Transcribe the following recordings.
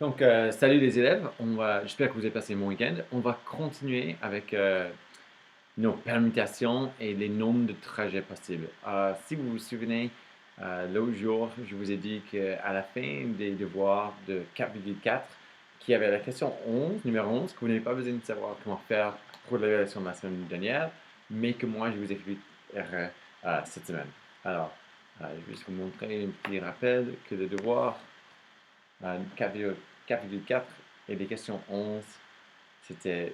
Donc, salut les élèves, j'espère que vous avez passé mon week-end. On va continuer avec nos permutations et les nombres de trajets possibles. Si vous vous souvenez, l'autre jour, je vous ai dit qu'à la fin des devoirs de 4,4, qu'il y avait la question 11, numéro 11, que vous n'avez pas besoin de savoir comment faire pour l'évaluation de la semaine dernière, mais que moi, je vous expliquerai cette semaine. Alors, je vais juste vous montrer un petit rappel que le devoir 4,4 et les questions 11, c'était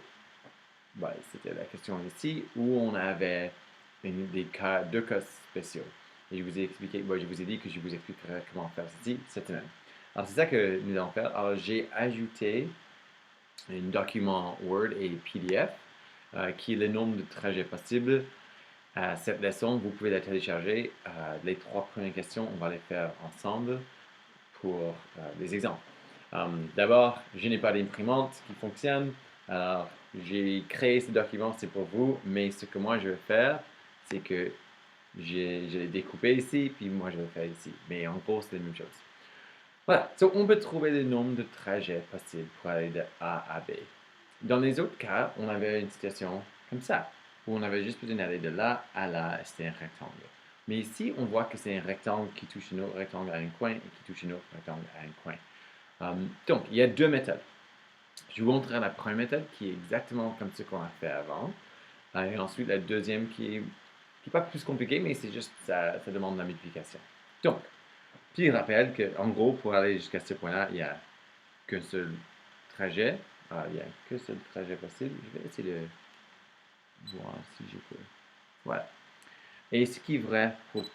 c'était la question ici où on avait deux cas spéciaux. Et je vous ai expliqué, je vous ai dit que je vous expliquerai comment faire ceci cette semaine. Alors, c'est ça que nous allons faire. Alors, j'ai ajouté un document Word et PDF qui est le nombre de trajets possibles. Cette leçon, vous pouvez la télécharger. Les trois premières questions, on va les faire ensemble pour les exemples. D'abord, je n'ai pas d'imprimante qui fonctionne. Alors, j'ai créé ce document, c'est pour vous, mais ce que moi je vais faire, c'est que je l'ai découpé ici, puis moi je vais le faire ici. Mais en gros, c'est la même chose. Voilà, donc on peut trouver le nombre de trajets possibles pour aller de A à B. Dans les autres cas, on avait une situation comme ça, où on avait juste besoin d'aller de là à là, et c'était un rectangle. Mais ici, on voit que c'est un rectangle qui touche un autre rectangle à un coin et qui touche un autre rectangle à un coin. Donc, il y a deux méthodes. Je vous montrerai la première méthode qui est exactement comme ce qu'on a fait avant. Et ensuite, la deuxième qui est pas plus compliquée, mais c'est juste ça demande la multiplication. Donc, puis rappelle qu'en gros, pour aller jusqu'à ce point-là, il n'y a qu'un seul trajet. Il n'y a qu'un seul trajet possible. Je vais essayer de voir si je peux. Voilà. Et ce qui est vrai pour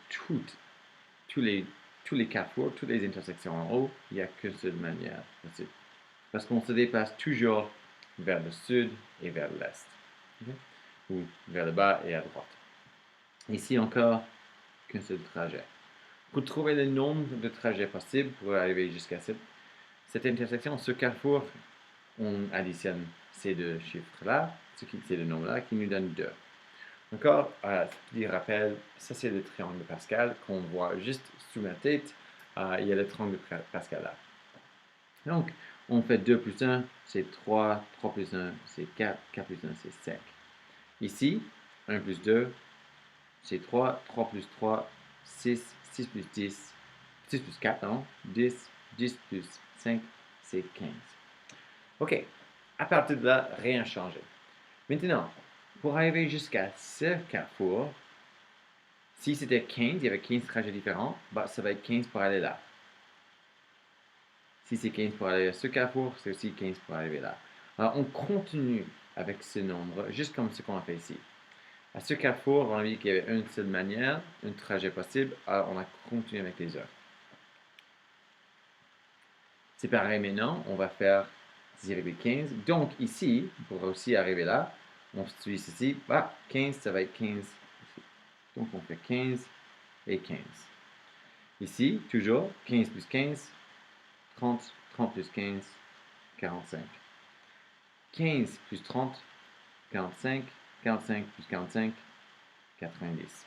tous les carrefours, toutes les intersections en haut, il n'y a qu'une seule manière possible. Parce qu'on se déplace toujours vers le sud et vers l'est. Okay? Ou vers le bas et à droite. Ici encore, qu'un seul trajet. Pour trouver le nombre de trajets possibles pour arriver jusqu'à cette intersection, ce carrefour, on additionne ces deux chiffres-là, ces deux nombres-là, qui nous donnent 2. Encore, petit rappel, ça c'est le triangle de Pascal qu'on voit juste sous ma tête. Il y a le triangle de Pascal là. Donc, on fait 2 plus 1, c'est 3, 3 plus 1, c'est 4, 4 plus 1, c'est 5. Ici, 1 plus 2, c'est 3, 3 plus 3, 6, 6 plus 10, 6 plus 4, non, 10, 10 plus 5, c'est 15. OK, à partir de là, rien n'a changé. Maintenant, pour arriver jusqu'à ce carrefour, si c'était 15, il y avait 15 trajets différents, ça va être 15 pour aller là. Si c'est 15 pour aller à ce carrefour, c'est aussi 15 pour arriver là. Alors, on continue avec ce nombre, juste comme ce qu'on a fait ici. À ce carrefour, on a dit qu'il y avait une seule manière, un trajet possible, alors on a continué avec les autres. C'est pareil maintenant, on va faire 10,15. Donc ici, pour aussi arriver là, on suit ceci. 15, ça va être 15 ici. Donc on fait 15 et 15. Ici, toujours, 15 plus 15, 30, 30 plus 15, 45. 15 plus 30, 45, 45 plus 45, 90.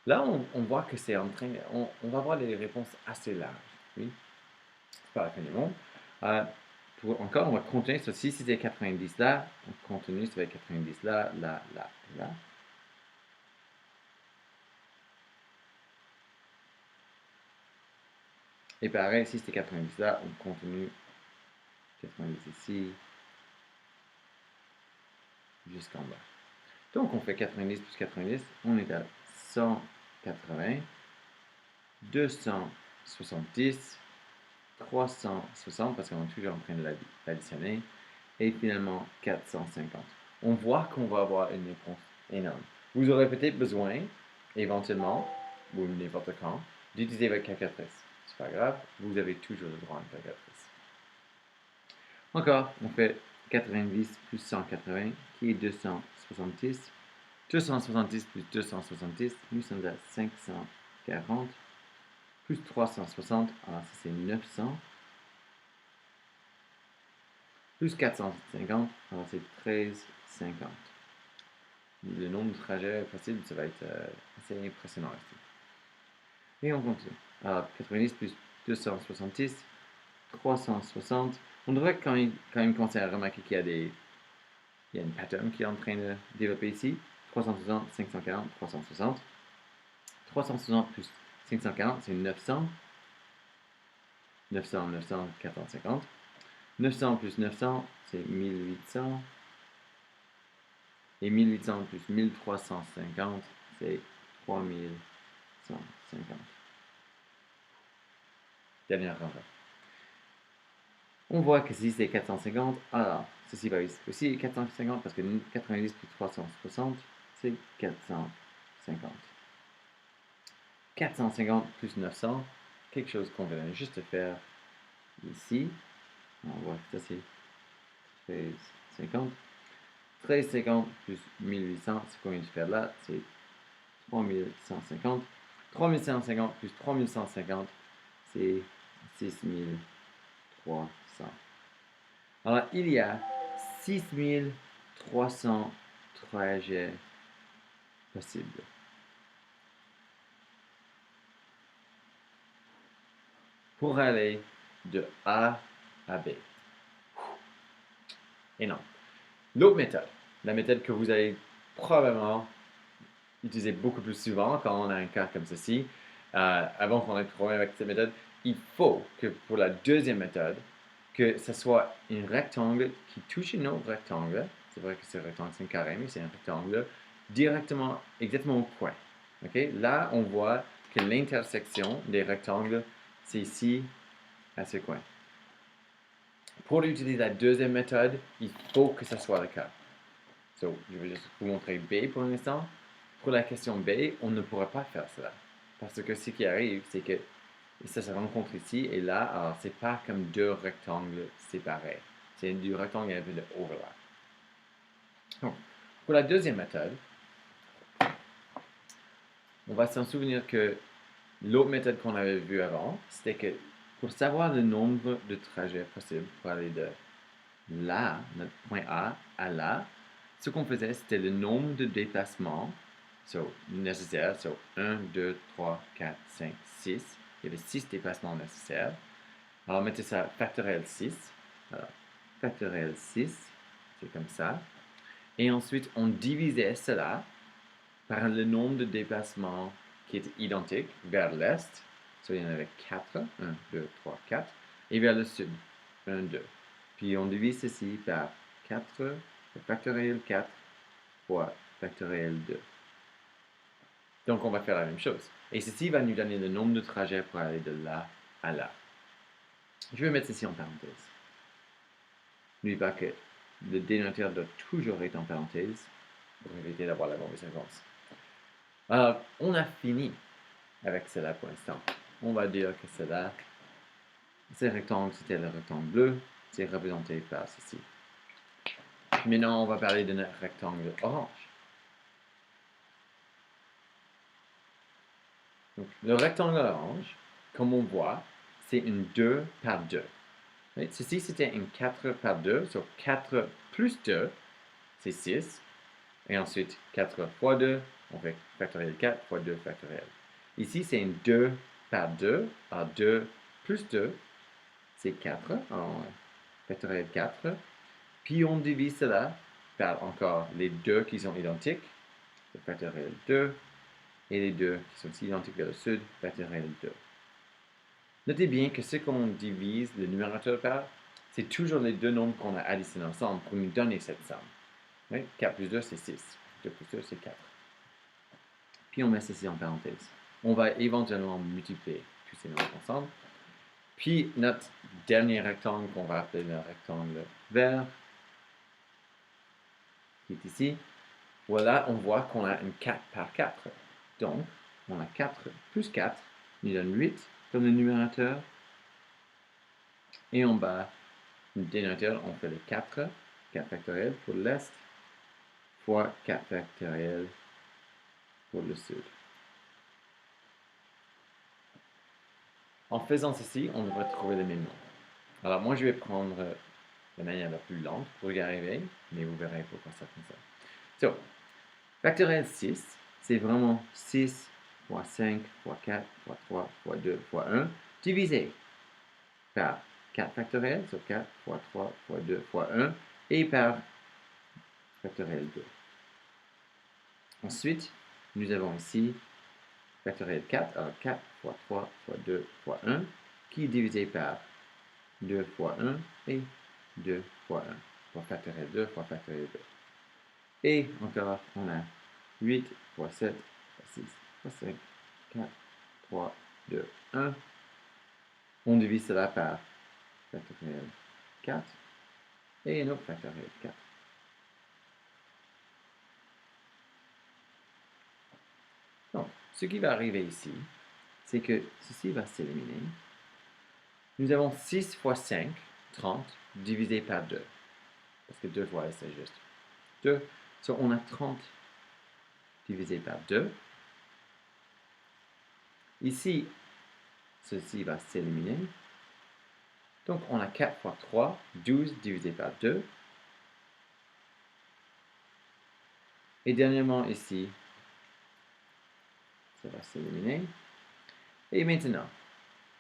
Là, on voit que c'est en train, on va voir les réponses assez larges. Oui, c'est pas la fin du monde. Encore, on va continuer. Si c'était 90 là, on continue, ça va être 90 là, là, là, là. Et pareil, si c'était 90 là, on continue 90 ici, jusqu'en bas. Donc, on fait 90 plus 90, on est à 180, 270, 360, parce qu'on est toujours en train de l'additionner, et finalement 450. On voit qu'on va avoir une réponse énorme. Vous aurez peut-être besoin, éventuellement, ou n'importe quand, d'utiliser votre calculatrice. C'est pas grave, vous avez toujours le droit à une calculatrice. Encore, on fait 90 plus 180, qui est 270. 270 plus 270, nous sommes à 540, plus 360, alors ça c'est 900, plus 450, alors c'est 1350. Le nombre de trajets possibles, ça va être assez impressionnant ici. Et on continue. Alors, 90 plus 270, 360. On devrait quand même commencer à remarquer qu'il y a il y a une pattern qui est en train de développer ici. 360, 540, 360. 360 plus 540, c'est 900. 900, 900, 450. 900 plus 900, c'est 1800. Et 1800 plus 1350, c'est 3150. Dernière rencontre. On voit que si c'est 450, alors ceci va aussi 450 parce que 90 plus 360, c'est 450. 450 plus 900, quelque chose qu'on vient juste faire ici. On voit que ça c'est 1350. 1350 plus 1800, c'est qu'on vient de faire là, c'est 3150. 3150 plus 3150, c'est 6300. Alors, il y a 6300 trajets possibles. Pour aller de A à B. Et non. L'autre méthode, la méthode que vous allez probablement utiliser beaucoup plus souvent quand on a un cas comme ceci, avant qu'on ait de problème avec cette méthode, il faut que pour la deuxième méthode, que ce soit un rectangle qui touche un autre rectangle. C'est vrai que ce rectangle c'est un carré, mais c'est un rectangle directement, exactement au point. Okay? Là, on voit que l'intersection des rectangles, c'est ici, à ce coin. Pour utiliser la deuxième méthode, il faut que ce soit le cas. So, je vais juste vous montrer B pour l'instant. Pour la question B, on ne pourra pas faire cela. Parce que ce qui arrive, c'est que ça se rencontre ici et là, alors c'est pas comme deux rectangles séparés. C'est du rectangle avec de overlap. Donc, pour la deuxième méthode, on va s'en souvenir que l'autre méthode qu'on avait vue avant, c'était que pour savoir le nombre de trajets possibles pour aller de là, notre point A, à là, ce qu'on faisait, c'était le nombre de déplacements nécessaires. 1, 2, 3, 4, 5, 6. Il y avait 6 déplacements nécessaires. Alors, on mettait ça factoriel 6. Alors, factoriel 6, c'est comme ça. Et ensuite, on divisait cela par le nombre de déplacements qui étaient identiques vers l'est. Il y en avait 4. 1, 2, 3, 4. Et vers le sud. 1, 2. Puis on divise ceci par 4, factoriel 4 fois factoriel 2. Donc on va faire la même chose. Et ceci va nous donner le nombre de trajets pour aller de là à là. Je vais mettre ceci en parenthèse. N'oubliez pas que le dénominateur doit toujours être en parenthèse pour éviter d'avoir la mauvaise réponse. Alors, on a fini avec cela pour l'instant. On va dire que cela, ce rectangle, c'était le rectangle bleu, c'est représenté par ceci. Maintenant, on va parler de notre rectangle orange. Donc, le rectangle orange, comme on voit, c'est une 2 par 2. Ceci, c'était une 4 par 2. Donc, 4 plus 2, c'est 6. Et ensuite, 4 fois 2, on fait factoriel 4 fois 2 factoriel. Ici, c'est une 2 par 2. Alors, 2 plus 2, c'est 4. Alors, factoriel 4. Puis, on divise cela par encore les deux qui sont identiques. Factoriel 2. Et les deux qui sont identiques vers le sud, factoriel 2. Notez bien que ce qu'on divise le numérateur par, c'est toujours les deux nombres qu'on a additionnés ensemble pour nous donner cette somme. Oui? 4 plus 2, c'est 6. 2 plus 2, c'est 4. Puis on met ceci en parenthèse. On va éventuellement multiplier tous ces nombres ensemble. Puis notre dernier rectangle qu'on va appeler le rectangle vert, qui est ici, voilà, on voit qu'on a une 4 par 4. Donc, on a 4 plus 4, nous donne 8 comme le numérateur. Et en bas, le dénominateur, on fait le 4, 4 factoriel pour l'est, fois 4 factoriel pour le sud. En faisant ceci, on devrait trouver le même nombre. Alors moi, je vais prendre la manière la plus lente pour y arriver, mais vous verrez pourquoi ça fait ça. So, factoriel 6, c'est vraiment 6 fois 5 fois 4 fois 3 fois 2 fois 1, divisé par 4 factoriel, so 4 fois 3 fois 2 fois 1, et par factoriel 2. Ensuite, nous avons ici factoriel 4, alors 4 fois 3 fois 2 fois 1, qui est divisé par 2 fois 1 et 2 fois 1, fois factoriel 2 fois factoriel 2. Et encore, on a 8 fois 7 fois 6 fois 5, 4, 3, 2, 1. On divise cela par factoriel 4 et un autre factoriel 4. Donc, ce qui va arriver ici, c'est que ceci va s'éliminer. Nous avons 6 fois 5, 30, divisé par 2. Parce que 2 fois, c'est juste 2. So, on a 30 divisé par 2. Ici, ceci va s'éliminer. Donc, on a 4 fois 3, 12 divisé par 2. Et dernièrement, ici, ça va s'éliminer. Et maintenant,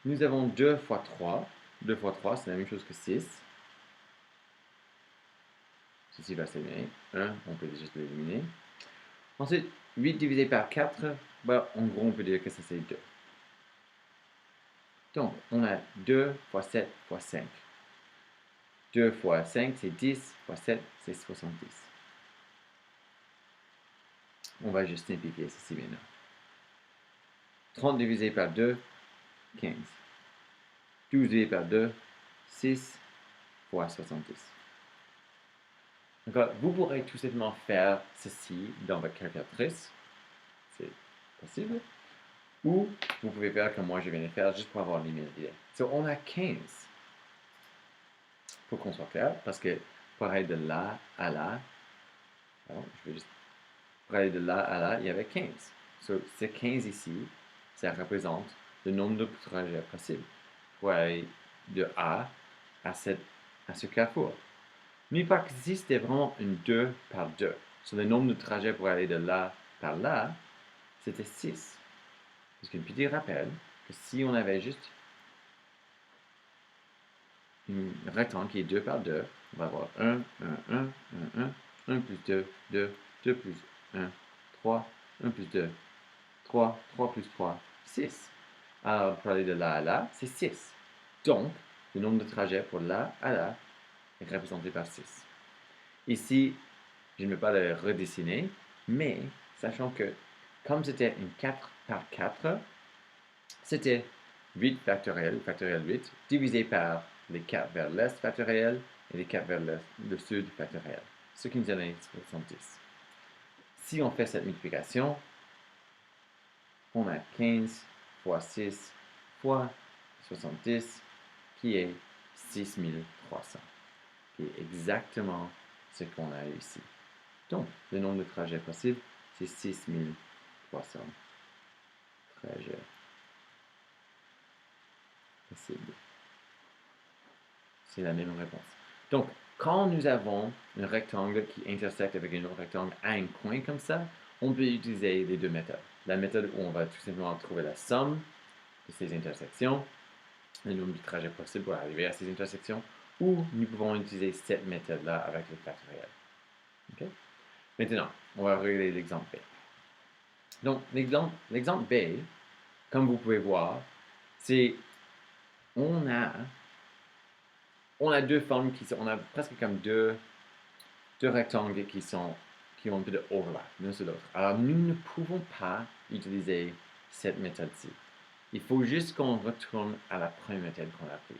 nous avons 2 fois 3. 2 fois 3, c'est la même chose que 6. Ceci va s'éliminer. 1, on peut juste l'éliminer. Ensuite, 8 divisé par 4, bah, en gros, on peut dire que ça, c'est 2. Donc, on a 2 fois 7 fois 5. 2 fois 5, c'est 10, fois 7, c'est 70. On va juste simplifier ceci maintenant. 30 divisé par 2, 15. 12 divisé par 2, 6 fois 70. Donc, vous pourrez tout simplement faire ceci dans votre calculatrice. C'est possible. Ou vous pouvez faire comme moi je viens de faire, juste pour avoir l'idée. Donc, on a 15. Pour qu'on soit clair, parce que pour aller de là à là, alors, je vais juste, pour aller de là à là, il y avait 15. So, ce 15 ici, ça représente le nombre de trajets possibles pour aller de A à ce carrefour. Mais par ici, c'était vraiment une 2 par 2. So, le nombre de trajets pour aller de là par là, c'était 6. Parce qu'un petit rappel, que si on avait juste un rectangle qui est 2 par 2, on va avoir 1, 1, 1, 1, 1, 1 plus 2, 2, 2 plus 1, 3, 1 plus 2, 3, 3 plus 3, 6. Alors, pour aller de là à là, c'est 6. Donc, le nombre de trajets pour là à là est représenté par 6. Ici, je ne vais pas le redessiner, mais sachant que comme c'était une 4 par 4, c'était 8 factoriel, factoriel 8, divisé par les 4 vers l'est factoriel et les 4 vers le sud factoriel, ce qui nous donne 70. Si on fait cette multiplication, on a 15 fois 6 fois 70, qui est 6300, qui est exactement ce qu'on a ici. Donc, le nombre de trajets possibles, c'est 6300 trajets possibles. C'est la même réponse. Donc, quand nous avons un rectangle qui intersecte avec un autre rectangle à un coin comme ça, on peut utiliser les deux méthodes. La méthode où on va tout simplement trouver la somme de ces intersections, le nombre de trajets possibles pour arriver à ces intersections, ou nous pouvons utiliser cette méthode-là avec le factoriel. Okay? Maintenant, on va regarder l'exemple B. Donc, l'exemple B, comme vous pouvez voir, c'est on a deux formes on a presque comme deux rectangles qui ont un peu de overlap l'un sur l'autre. Alors, nous ne pouvons pas utiliser cette méthode-ci. Il faut juste qu'on retourne à la première méthode qu'on a prise.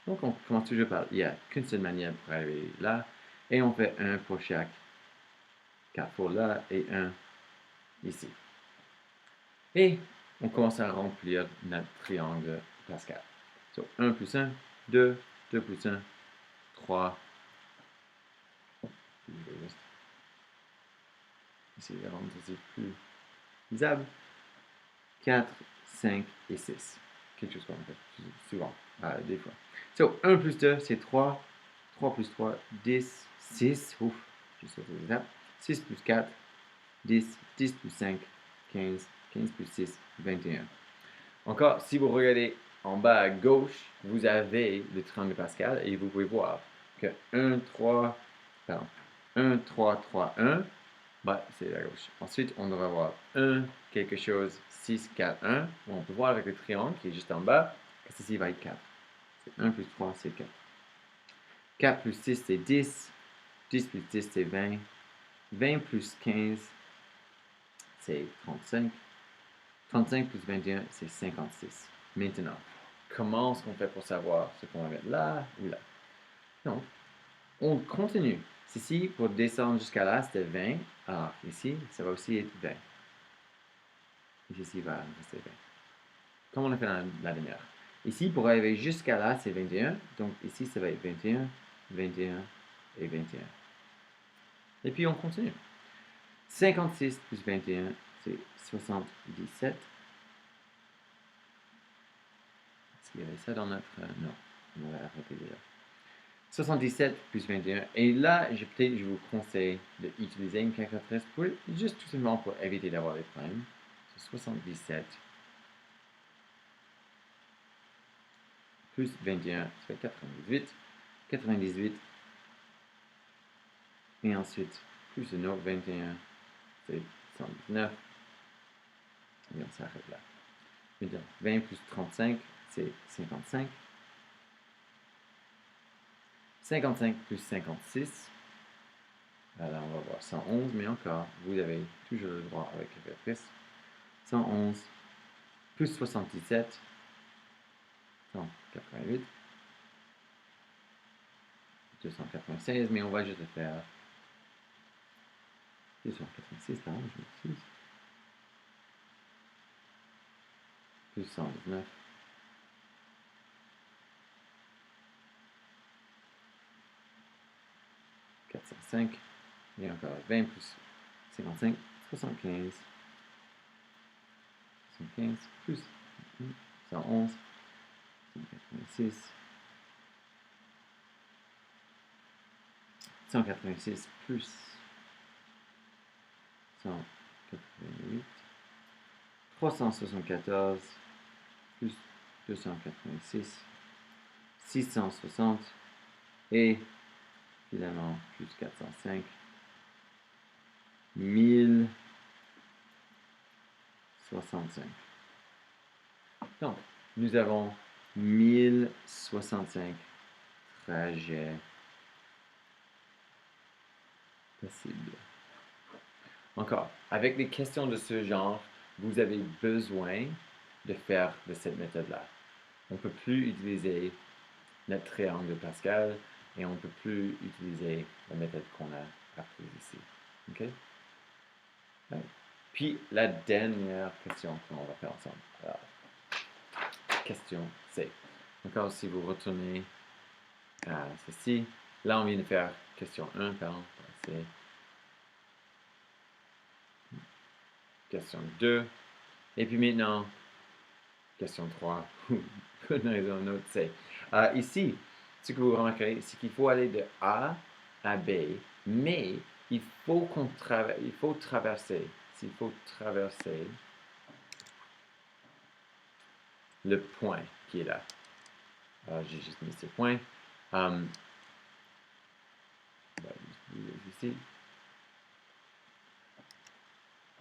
Donc, on commence toujours par, il n'y a qu'une seule manière pour arriver là, et on fait un pour chaque carrefour là, et un ici. Et on commence à remplir notre triangle Pascal. So, 1 plus 1, 2, 2 plus 1, 3. Essayer de rendre ceci plus lisable. 4, 5 et 6. Quelque chose qu'on fait souvent, des fois. So, 1 plus 2, c'est 3. 3 plus 3, 10. 6, ouf, je sauté les étapes. 6 plus 4, 10. 10 plus 5, 15. 15 plus 6, 21. Encore, si vous regardez en bas à gauche, vous avez le triangle de Pascal et vous pouvez voir que 1, 3, 3, 1, bah, c'est à gauche. Ensuite, on devrait avoir 1, quelque chose, 6, 4, 1. On peut voir avec le triangle qui est juste en bas que ceci va être 4. C'est 1 plus 3, c'est 4. 4 plus 6, c'est 10. 10 plus 10, c'est 20. 20 plus 15, c'est 35. 35 plus 21, c'est 56. Maintenant, comment est-ce qu'on fait pour savoir ce qu'on va mettre là ou là? Donc, on continue. Ceci, pour descendre jusqu'à là, c'était 20. Alors, ici, ça va aussi être 20. Ici, va rester 20. Comme on a fait dans la dernière. Ici, pour arriver jusqu'à là, c'est 21. Donc, ici, ça va être 21, 21 et 21. Et puis, on continue. 56 plus 21, c'est 77. Est-ce qu'il y avait ça dans notre... non, on va arrêter là. 77 plus 21. Et là, je vous conseille d'utiliser une calculatrice pour juste tout simplement pour éviter d'avoir des problèmes. C'est 77 plus 21, ça fait 98. 98. Et ensuite, plus un autre 21, c'est 119. Et on s'arrête là. Maintenant, 20 plus 35, c'est 55. 55 plus 56. Alors, on va voir 111, mais encore, vous avez toujours le droit avec la calculatrice. 111 plus 77, 188. 296, mais on va juste le faire. 286, pardon, je m'excuse. Plus 119. 405. Et encore 20 plus 55, 75. 75 plus 111. 186. 186 plus 188. 374 plus 286. 660. Et finalement, plus 405. 1065. Donc, nous avons 1065 trajets possibles. Encore, avec des questions de ce genre, vous avez besoin de faire de cette méthode-là. On ne peut plus utiliser notre triangle de Pascal et on ne peut plus utiliser la méthode qu'on a apprise ici. OK? Ouais. Puis, la dernière question qu'on va faire ensemble. Alors, question C. Encore, si vous retournez à ceci, là, on vient de faire question 1, pardon, c'est question 2. Et puis maintenant, question 3, pour une raison ou une autre, c'est ici, ce que vous remarquerez, c'est qu'il faut aller de A à B, mais il faut traverser le point qui est là. Alors, j'ai juste mis ce point. Ici.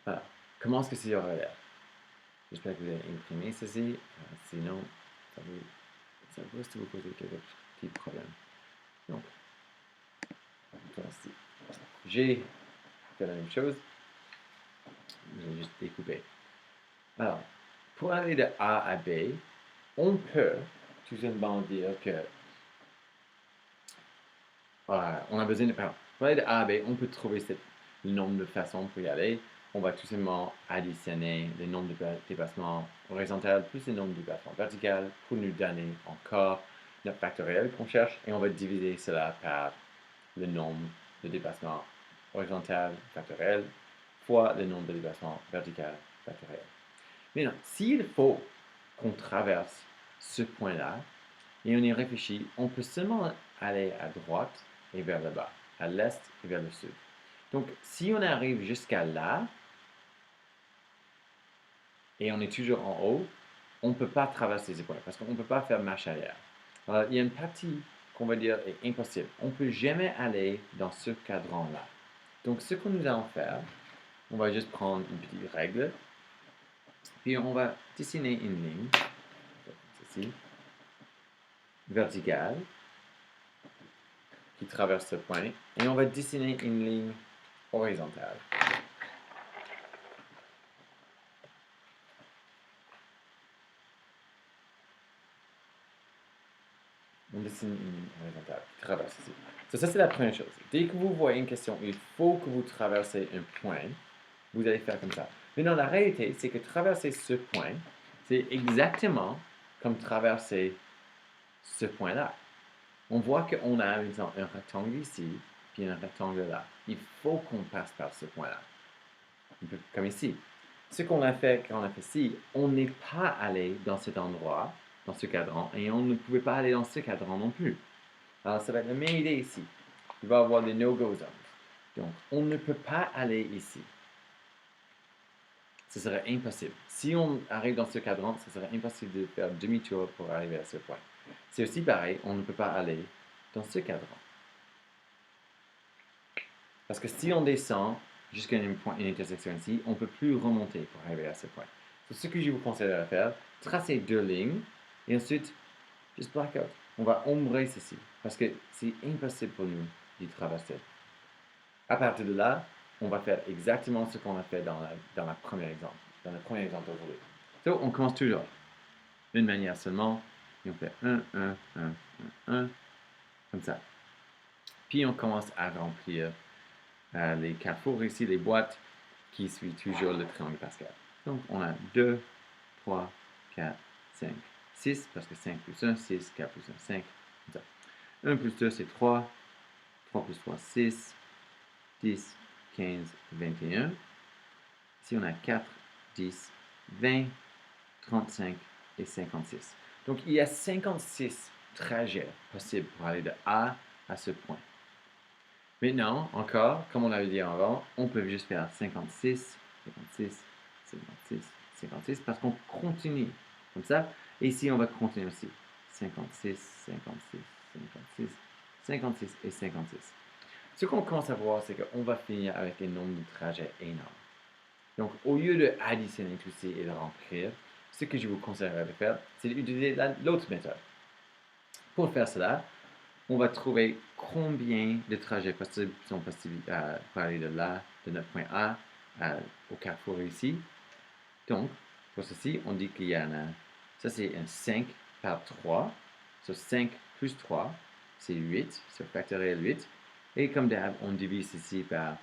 Voilà. Comment est-ce que c'est aura l'air? J'espère que vous avez imprimé ceci. Sinon, ça risque de vous poser quelques petits problèmes. Donc, voici. J'ai fait la même chose. J'ai juste découpé. Alors, pour aller de A à B, on peut tout simplement dire que on a besoin de... Pour aller de A à B, on peut trouver le nombre de façons pour y aller. On va tout simplement additionner le nombre de dépassements horizontaux plus le nombre de dépassements verticaux pour nous donner encore notre factoriel qu'on cherche et on va diviser cela par le nombre de dépassements horizontaux factoriel fois le nombre de dépassements verticaux factoriel. Maintenant, s'il faut qu'on traverse ce point-là et on y réfléchit, on peut seulement aller à droite et vers le bas, à l'est et vers le sud. Donc, si on arrive jusqu'à là, et on est toujours en haut, on ne peut pas traverser ces points parce qu'on ne peut pas faire marche arrière. Alors, il y a une partie qu'on va dire est impossible. On ne peut jamais aller dans ce cadran-là. Donc, ce que nous allons faire, on va juste prendre une petite règle, puis on va dessiner une ligne, ici, verticale, qui traverse ce point, et on va dessiner une ligne horizontale. On dessine une ligne horizontale qui traverse ici. Ça, c'est la première chose. Dès que vous voyez une question, il faut que vous traversez un point, vous allez faire comme ça. Maintenant, la réalité, c'est que traverser ce point, c'est exactement comme traverser ce point-là. On voit qu'on a un rectangle ici, puis un rectangle là. Il faut qu'on passe par ce point-là. Comme ici. Ce qu'on a fait quand on a fait ici, on n'est pas allé dans cet endroit, dans ce cadran, et on ne pouvait pas aller dans ce cadran non plus. Alors, ça va être la même idée ici. Il va y avoir des no-go zones. Donc, on ne peut pas aller ici. Ce serait impossible. Si on arrive dans ce cadran, ce serait impossible de faire demi-tour pour arriver à ce point. C'est aussi pareil, on ne peut pas aller dans ce cadran. Parce que si on descend jusqu'à une intersection ici, on ne peut plus remonter pour arriver à ce point. Donc, ce que je vous conseille de faire, tracer deux lignes et ensuite, juste blackout. On va ombrer ceci parce que c'est impossible pour nous d'y traverser. À partir de là, on va faire exactement ce qu'on a fait dans le premier exemple. Dans le premier exemple aujourd'hui. Donc, on commence toujours d'une manière seulement et on fait 1, 1, 1, 1, 1, comme ça. Puis on commence à remplir les carrefours ici, les boîtes qui suivent toujours le triangle Pascal. Donc on a 2, 3, 4, 5, 6, parce que 5 plus 1, 6, 4 plus 1, 5, comme ça. 1 plus 2, c'est 3, 3 plus 3, 6, 10, 15, 21. Ici, on a 4, 10, 20, 35 et 56. Donc, il y a 56 trajets possibles pour aller de A à ce point. Maintenant, encore, comme on l'avait dit avant, on peut juste faire 56, 56, 56, 56, parce qu'on continue comme ça. Et ici, on va continuer aussi. 56, 56, 56, 56 et 56. Ce qu'on commence à voir, c'est qu'on va finir avec un nombre de trajets énorme. Donc, au lieu de additionner tout ça et de remplir, ce que je vous conseillerais de faire, c'est d'utiliser l'autre méthode. Pour faire cela, on va trouver combien de trajets possibles sont possibles pour aller de là, de notre point A au carrefour ici. Donc, pour ceci, on dit qu'il y en a, ça c'est un 5 par 3. So 5 plus 3, c'est 8, c'est factoriel 8. Et comme d'hab, on divise ici par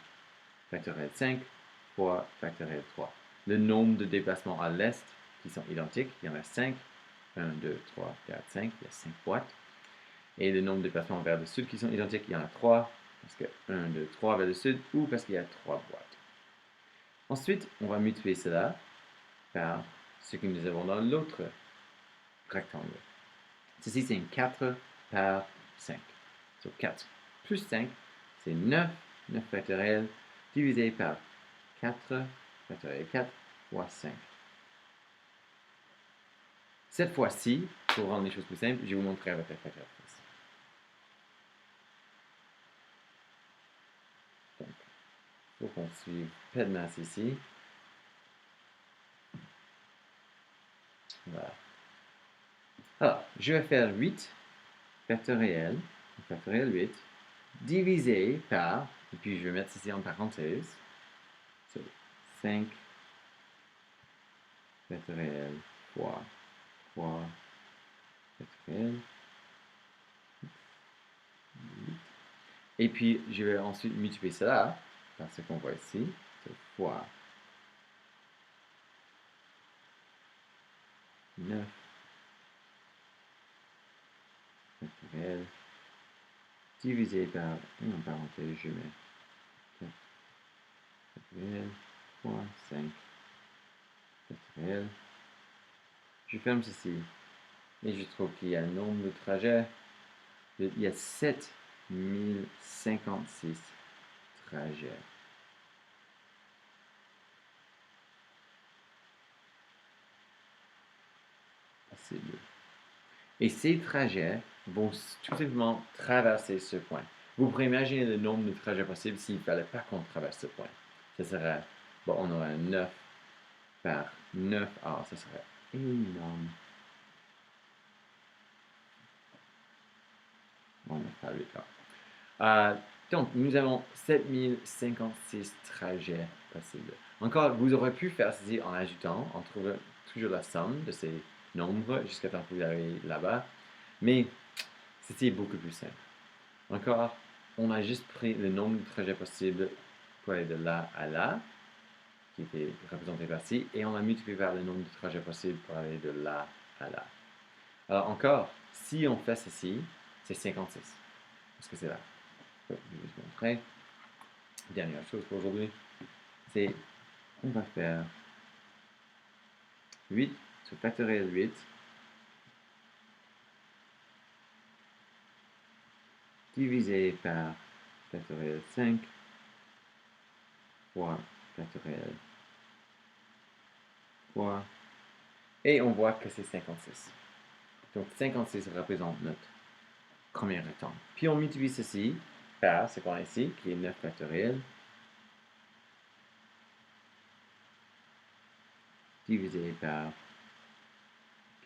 factoriel 5 fois factoriel 3. Le nombre de déplacements à l'est qui sont identiques, il y en a 5. 1, 2, 3, 4, 5, il y a 5 boîtes. Et le nombre de déplacements vers le sud qui sont identiques, il y en a 3, parce que 1, 2, 3 vers le sud, ou parce qu'il y a 3 boîtes. Ensuite, on va multiplier cela par ce que nous avons dans l'autre rectangle. Ceci, c'est une 4 par 5. Donc 4 plus 5, c'est 9, 9 factoriel, divisé par 4 factoriel 4 fois 5. Cette fois-ci, pour rendre les choses plus simples, je vais vous montrer avec la calculatrice. Donc, il faut qu'on suive P de masse ici. Voilà. Alors, je vais faire 8 factoriel 8, divisé par, et puis je vais mettre ceci en parenthèse, 5 factoriel fois 3 factoriel. Et puis, je vais ensuite multiplier cela par ce qu'on voit ici, fois 9 factoriel divisé par, et en parenthèse, je mets 4 factoriel fois 5 factoriel. Je ferme ceci et je trouve qu'il y a un nombre de trajets. Il y a 7056 trajets. possibles. Et ces trajets vont tout simplement traverser ce point. Vous pourrez imaginer le nombre de trajets possibles s'il ne fallait pas qu'on traverse ce point. Ce serait, bon, on aurait 9 par 9. Ah, ce serait énorme. On n'a pas le temps. Donc, nous avons 7056 trajets possibles. Encore, vous aurez pu faire ceci en ajoutant, en trouvant toujours la somme de ces nombres jusqu'à temps que vous arrivez là-bas. Mais ceci est beaucoup plus simple. Encore, on a juste pris le nombre de trajets possibles pour aller de là à là, qui était représenté par ici, et on a multiplié par le nombre de trajets possibles pour aller de là à là. Alors encore, si on fait ceci, c'est 56. Parce que c'est là. Je vais juste montrer. Dernière chose pour aujourd'hui, c'est on va faire 8 sur factoriel 8 divisé par factoriel 5 fois factoriel 3 et on voit que c'est 56. Donc 56 représente notre premier rectangle. Puis on multiplie ceci par ce qu'on a ici, qui est 9 factoriel, divisé par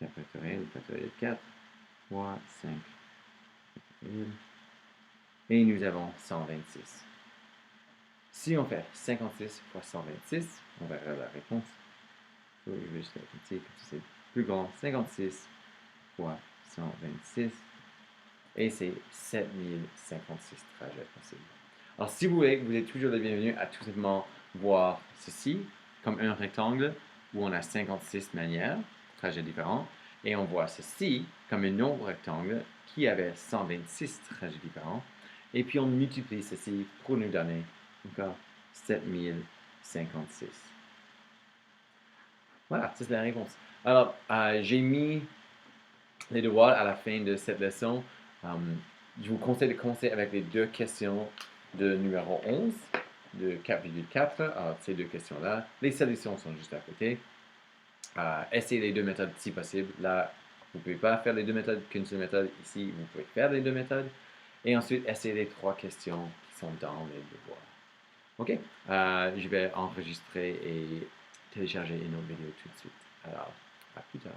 4 factoriel, factoriel 4, fois 5 factoriel, et nous avons 126. Si on fait 56 fois 126, on verra la réponse. Je vais juste la petit, comme c'est plus grand. 56 fois 126. Et c'est 7056 trajets possibles. Alors, si vous voulez, vous êtes toujours le bienvenu à tout simplement voir ceci comme un rectangle où on a 56 manières, trajets différents, et on voit ceci comme un autre rectangle qui avait 126 trajets différents, et puis on multiplie ceci pour nous donner encore 7056. Voilà, c'est la réponse. Alors, j'ai mis les devoirs à la fin de cette leçon. Je vous conseille de commencer avec les deux questions de numéro 11, de 4,4. Alors, ces deux questions-là, les solutions sont juste à côté. Essayez les deux méthodes si possible. Là, vous ne pouvez pas faire les deux méthodes qu'une seule méthode. Ici, vous pouvez faire les deux méthodes. Et ensuite, essayez les trois questions qui sont dans les devoirs. OK, je vais enregistrer et télécharger une autre vidéo tout de suite. Alors, à plus tard.